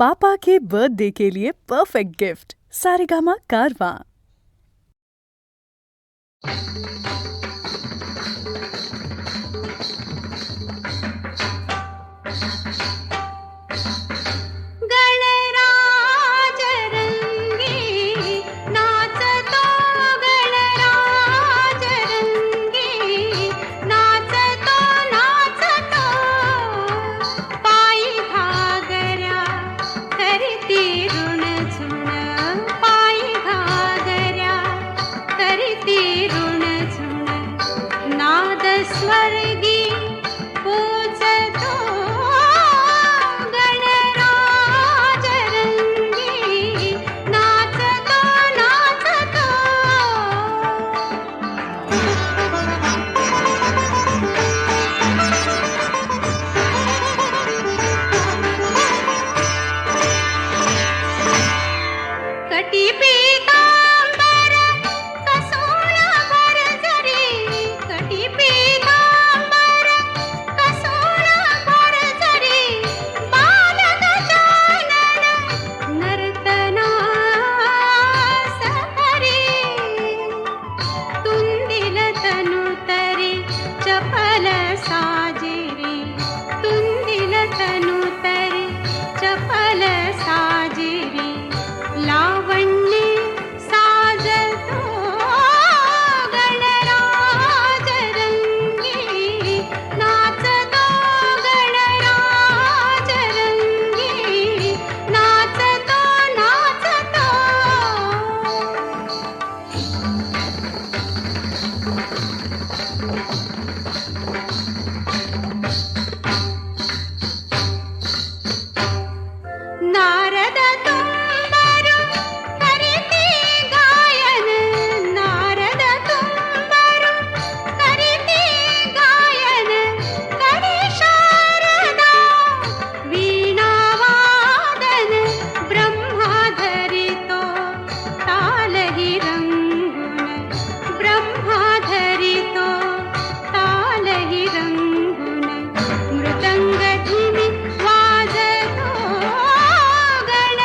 पापा के birthday के लिए perfect gift Saregama कारवां। स्वर्गी पूजतो गणराज रंगी नाचतो नाचतो कटी पीतांबर कसून भरजरी कटी पीतांबर कसून भरजरी बालक जानन नर्तनास हरी तुंदिल तनु तरी चपल साजिरी तुंदिल तनु तरी चपल साजिरी लावण्य साजतो गणराज रंगी नाचतो गणराज रंगी नाचतो नाचतो नारद तुम्बरु करिति गायन नारद तुम्बरु करिति गायन करि शारदा वीणावादन ब्रह्मा धरितो तालहि रंगुन ब्रह्मा धरितो तालहि रंगुन मृदंग धिमी वाजतो गण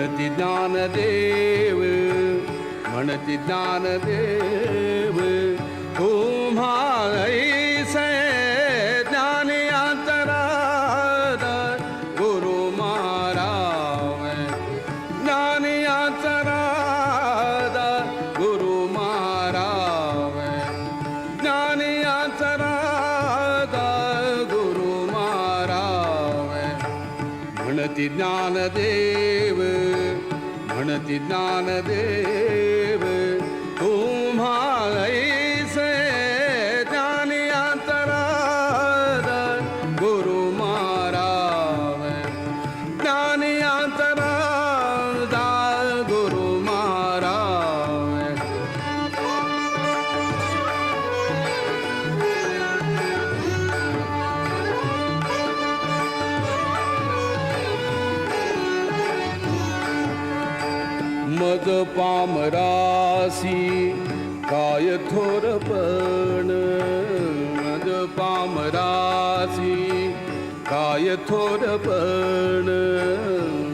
म्हणती ज्ञानदेव, म्हणती ज्ञानदेव, तुम्हा ऐसे ज्ञानी अंतराद गुरु मारावे, ज्ञानी अंतराद गुरु मारावे, ज्ञानी अंतराद गुरु मारावे. म्हणती ज्ञानदेव, म्हणती ज्ञानदेव, तुम्हा ऐसे ज्ञानी अंतराद गुरु मारावे, ज्ञानी अंतराद गुरु मारावे. मज पामरासी काय थोरपण, मज पामरासी काय थोरपण,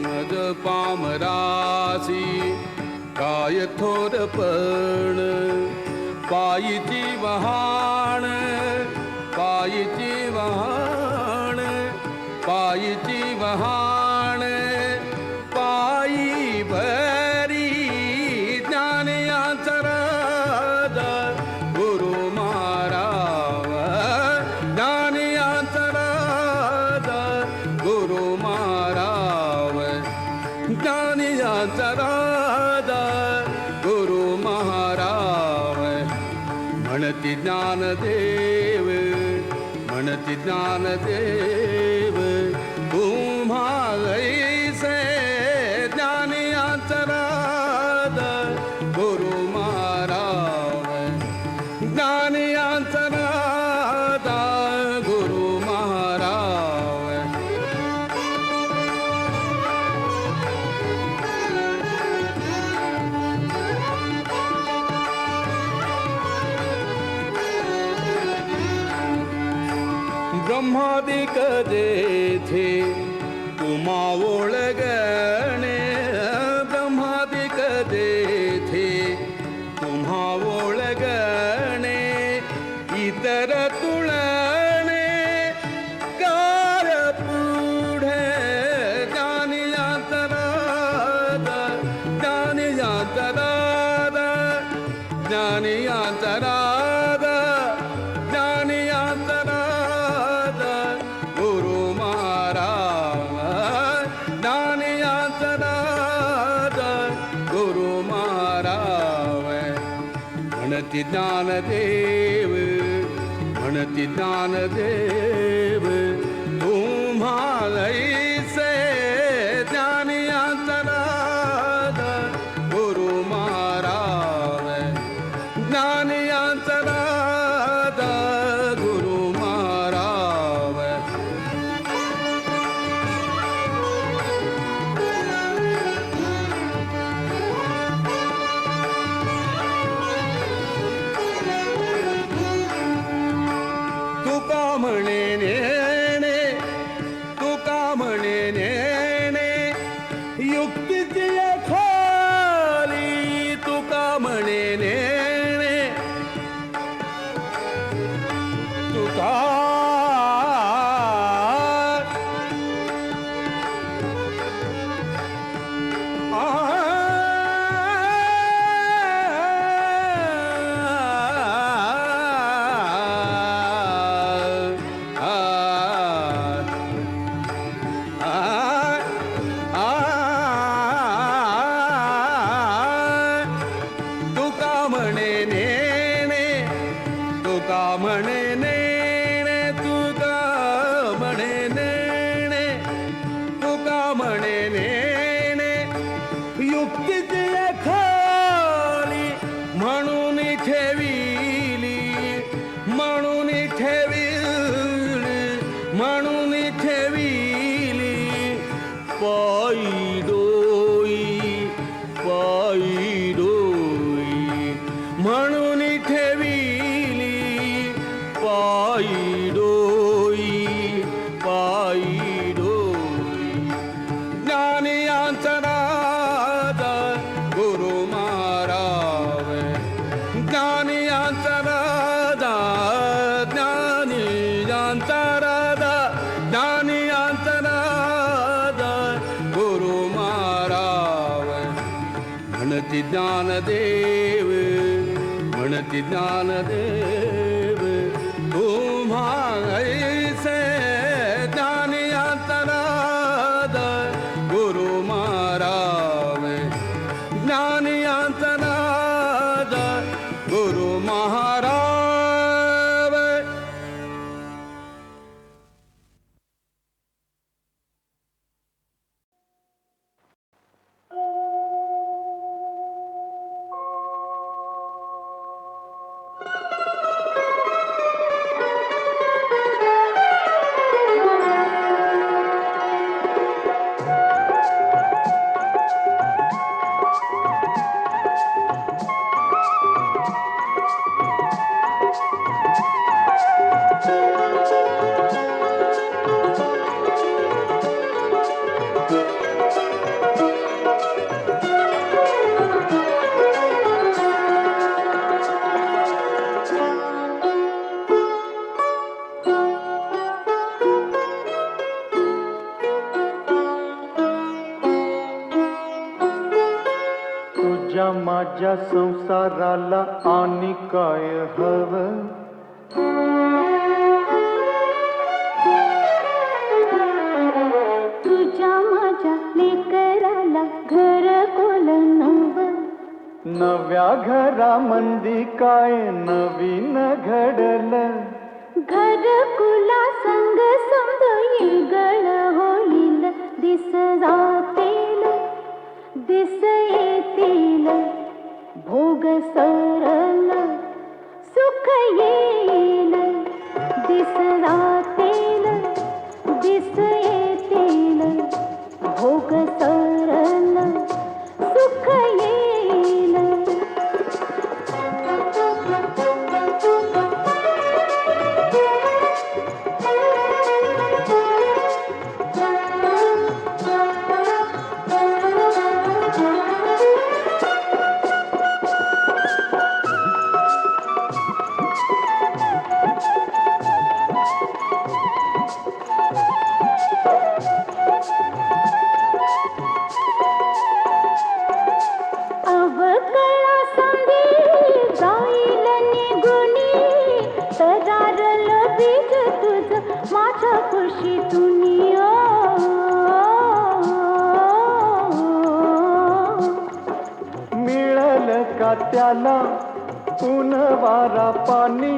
मज पामरासी काय थोरपण. पायीची वहाण, पायीची वहाण, पायीची वहाण, पायी भरी ज्ञानी अंतराद गुरु मारावा, ज्ञानी अंतराद गुरु मारावा, ज्ञानी अंतराद गुरु मारावा. म्हणती ज्ञानदेव, म्हणती ज्ञानदेव, तुम्हा ऐसे ज्ञानी अंतराद गुरु मारावे, ज्ञानी अंतराद गुरु मारावे. ब्रह्मादिक जेथे तुम्हा ओळगणे, ब्रह्मादिक जेथे तुम्हा ओळगणे, इतर तुळणे कार पुढे ज्ञानी अंतराद, ज्ञानी अंतराद, ज्ञानी अंतराद, ज्ञानी अंतराद गुरु मारावा, ज्ञानी अंतराद गुरु मारावे. म्हणती ज्ञानदेव, म्हणती ज्ञानदेव, तुम्हा ऐसे ज्ञानी अंतराद गुरु मारावे, ज्ञानी अंतराद गुरु मारावे. तुका म्हणे नेणे, तुका म्हणे नेणे, युक्तीची खाली, तुका म्हणे नेणे, तुका तुका म्हणे नेणे, तुका म्हणे नेणे, तुका म्हणे नेणे, तुका म्हणे नेणे, युक्तीची खाली म्हणून ठेविली, म्हणून ठेविली, म्हणून ठेविली, पायी डोई, पायी डोई, म्हणून ठेविली, पायी डोई, पायी डोई. ज्ञानी अंतरा म्हणती ज्ञानदेव, म्हणती ज्ञानदेव, तुम्हा ऐसे ज्ञानी अंतराद गुरु महाराज, ज्ञानी अंतराद गुरु महाराज. माझ्या संसाराला आणि काय हवं, तुझ्या माझ्या लेकराला घर कोल नवं, नव्या घरामंदी काय नवीन घडलं, घर कुला संग समज येगळ होईल, दिस जातील दिस येतील भोग सरल सुख येईल, दिस जातील दिस येतील भोग सरल सुख येईल. माझ्या खुशीतून मिळालं का त्याला ऊन वारा पाणी,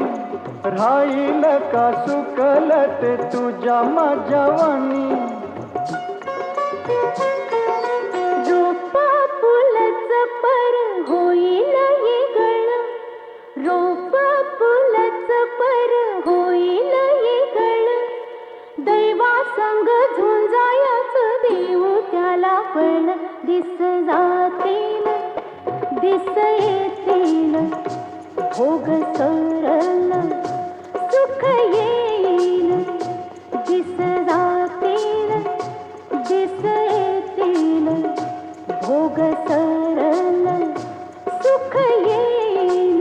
राहील का सुकल ते तुझ्या माझ्या वाणी. रोपा फुलच पर होईल येगळ, रोपा फुलच पर होईल येगळ, दैवा संग झुंजायाच देऊ त्याला फळ, दिस जातील दिस येतील भोग सरल सुख येईल, दिस जातील दिस येतील भोग सरल सुख येईल.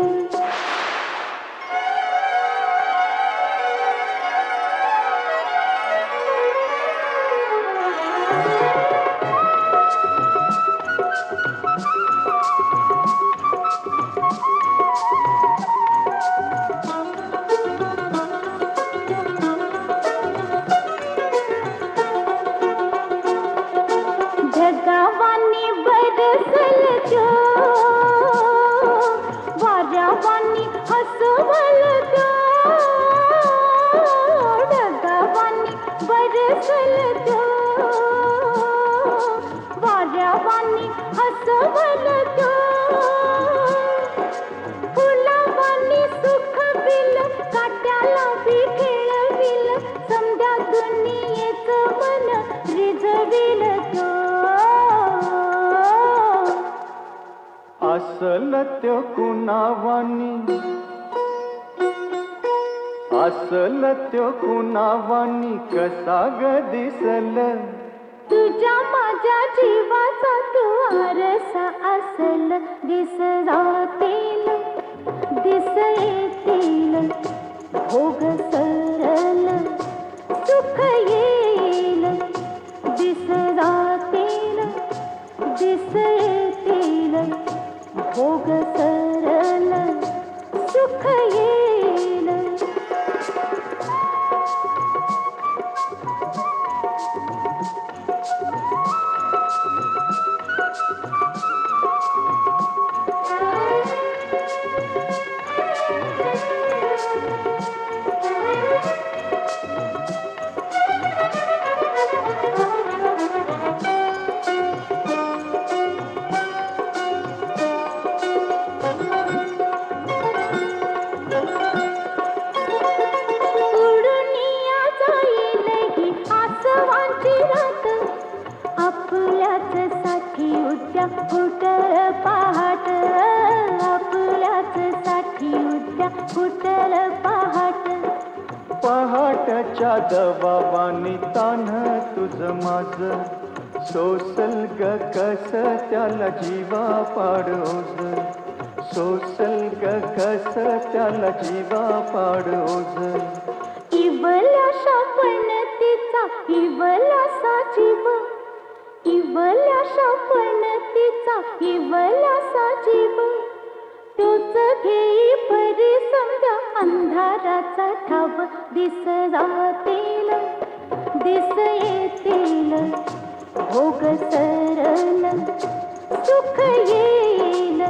जगावानी बरसल जो, वाऱ्यावानी हसवल जो, जगावानी बरसल जो, वाऱ्यावानी हसवल जो, फुलावानी सुख बिल काट्याला बी खेळविल, समजा दुनियेचं मन रिझविल जो. असल त्यो कुणावानी, असल त्यो कुणावानी कसा ग दिसल, तुझ्या माझ्या जीवाचा तू आरसा असल, दिस जातील दिस येतील भोग सरल सुख येईल, दिस जातील दिस येतील भोग सरल सुख येईल. उडुनिया जाईल ही आसवांची रात, आपल्याच साठी उद्या फुटल पहाट, आपल्याच साठी उद्या फुटल पहाट. पहाटच्या दबावानी तान तुझ माझ, सोसल ग कस त्याला जीवा पाडोज, सोसल ग कस त्याला जीवा पाडोज. इवल्याशा पणतीचा इवल्यासा जीव, इवल्याशा पणतीचा इवल्यासा जीव. तोच घेई परी समजा अंधाराचा ठाव, दिस जातील दिस येतील भोग सरल सुख येईल.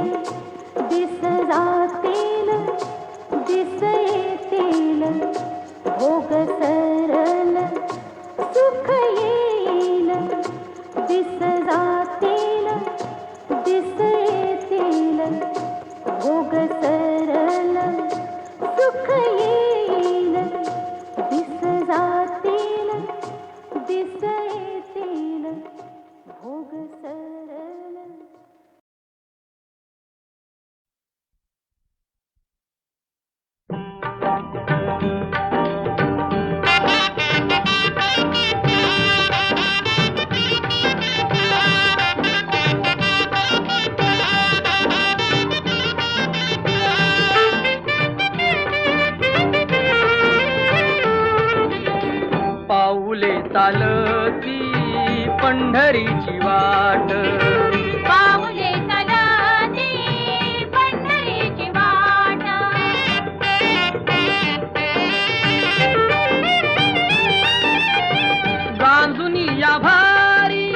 दिस जातील दिस येतील भोग सरल सुख येईल. दिस जातील दिस येतील भोग सरल सुख येईल. दिस जातील दिस येतील भोग सरल. पाऊले चालती पंढरीची वाट, पाऊले चालती पंढरीची वाट. गांजुनी या भारी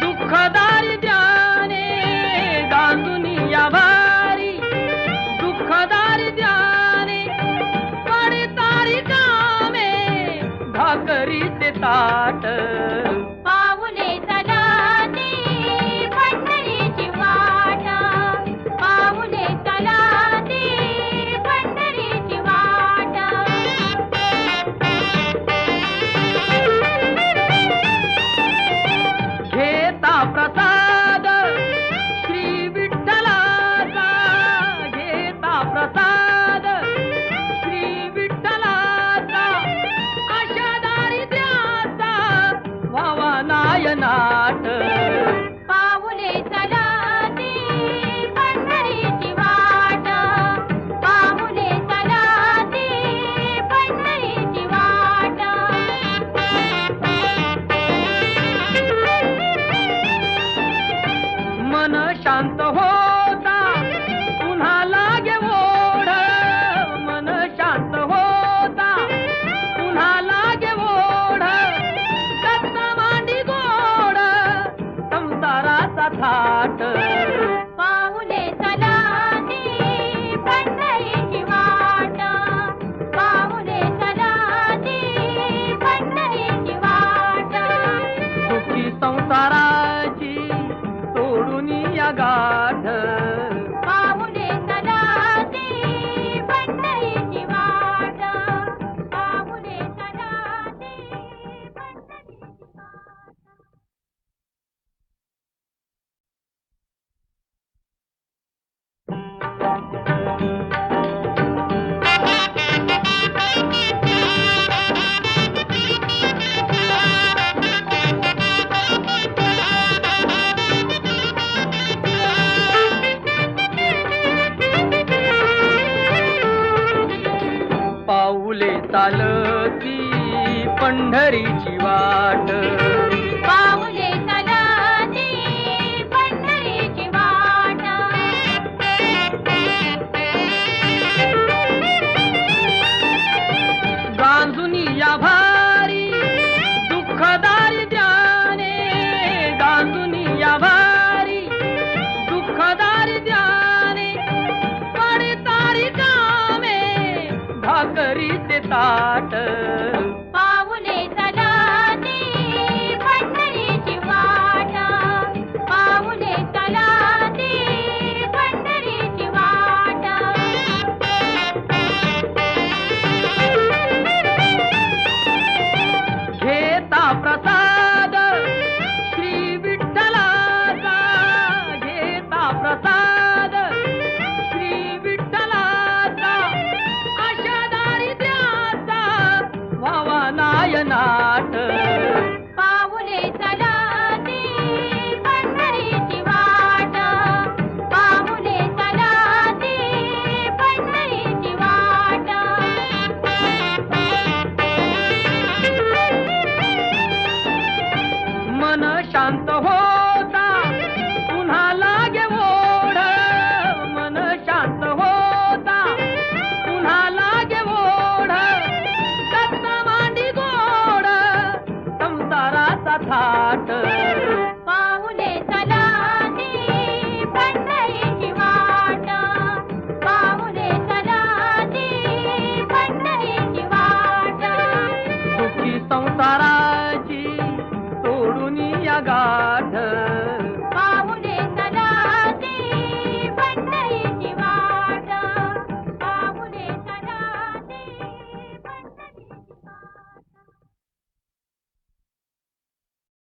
दुःखदारी द्याने, गांजुनी या भारी दुःखदारी द्याने. पडतारी कामे भाकरीचे ताट, पाऊले चालती पंढरीची वाट, पाऊले चालती पंढरीची वाट. घेता प्रसाद श्री विठ्ठलाचा, घेता प्रसाद श्री विठ्ठलाचा. अशा दारिद्र्याचा व्हावा नायनाट, पाऊले चालती पंढरीची वाट, पाऊले चालती पंढरीची वाट. मन शांत होता पुन्हा लागे ओढ, मन शांत होता पुन्हा लागे ओढ. दत्त मांडी गोड संसाराचा थाट, पाऊले चालती पंढरीची वाट, पाऊले चालती पंढरीची वाट. सुखी संसाराची सोडून या गाठ, पाऊले चालती पंढरीची वाट, पाऊले चालती पंढरीची वाट. चालती पंढरीची वाट, पाऊले चालती पंढरीची वाट. ताट पाऊले चलाती पंढरीची वाट पाऊले चलाती पंढरीची वाट घेता प्रसाद श्री विठ्ठलाचा घेता प्रसाद श्री विठ्ठलाचा अशा दारिद्र्याचा व्हावा नायनाट